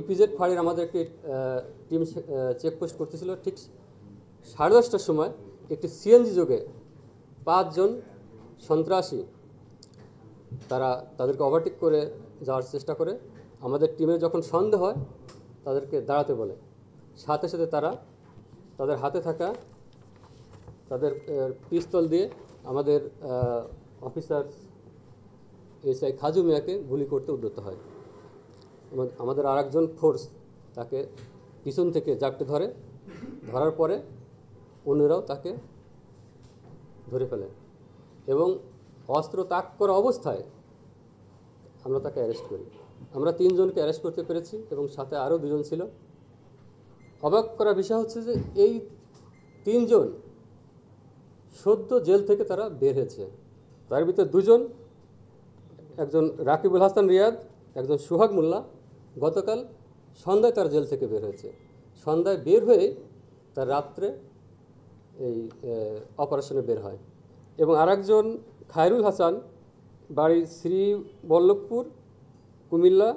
EPZ ফাঁড়ির আমাদের একটি টিম চেকপোস্ট করতেছিল। ঠিক 10:30টার সময় একটি সিএনজি যোগে 5 জন সন্ত্রাসী তাদেরকে ওভারটেক করে যাওয়ার চেষ্টা করে। আমাদের টিমের যখন সন্দেহ হয় তাদেরকে দাঁড়াতে বলে, সাথে সাথে তাদের হাতে থাকা তাদের পিস্তল দিয়ে আমাদের অফিসার এসআই খাজু মিয়াকে গুলি করতে উদ্যত হয়। আমাদের আরেকজন ফোর্স তাকে পিছন থেকে জাপটে ধরার পরে অন্যরাও তাকে ধরে ফেলে এবং অস্ত্র তাক করা অবস্থায় আমরা তাকে অ্যারেস্ট করি। আমরা 3 জনকে অ্যারেস্ট করতে পেরেছি এবং সাথে আরও 2 জন ছিল। অবাক করা বিষয় হচ্ছে যে এই 3 জন সদ্য জেল থেকে তারা বের হয়েছে। তার ভিতরে 2 জন, একজন রাকিবুল হাসান রিয়াদ, একজন সোহাগ মোল্লা, গতকাল সন্ধ্যায় তার জেল থেকে বের হয়েছে। সন্ধ্যায় বের হয়ে তার রাত্রে এই অপারেশনে বের হয়। এবং আরেকজন খায়রুল হাসান, বাড়ি শ্রী বল্লভপুর, কুমিল্লা,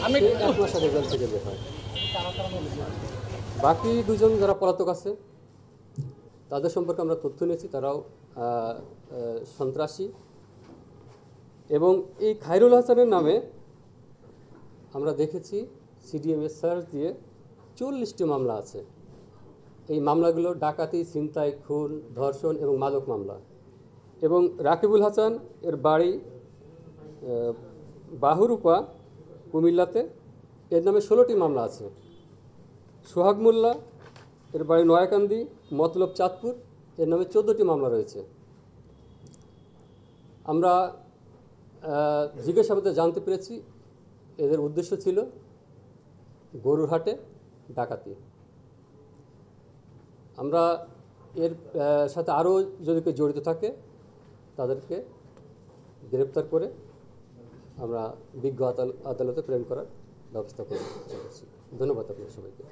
আমি 1 মাস আগে জেল থেকে বের হয়। বাকি 2 জন যারা পলাতক আছে তাদের সম্পর্কে আমরা তথ্য নিয়েছি, তারাও সন্ত্রাসী। এবং এই খায়রুল হাসানের নামে আমরা দেখেছি সিডিএমএ সার্চ দিয়ে 40টি মামলা আছে। এই মামলাগুলো ডাকাতি, ছিনতাই, খুন, ধর্ষণ এবং মাদক মামলা। এবং রাকিবুল হাসান এর বাড়ি বাহুরূপা, কুমিল্লাতে, এর নামে 16টি মামলা আছে। সোহাগ মোল্লা এর বাড়ি নয়াকান্দি, মতলব চাঁদপুর, এর নামে 14টি মামলা রয়েছে। আমরা জিজ্ঞাসাবাদে জানতে পেরেছি এদের উদ্দেশ্য ছিল গরুরহাটে ডাকাতি। আমরা এর সাথে আরও যদি কেউ জড়িত থাকে তাদেরকে গ্রেপ্তার করে আমরা বিজ্ঞ আদালতে প্রেরণ করার ব্যবস্থা করছি। ধন্যবাদ আপনাদের সবাইকে।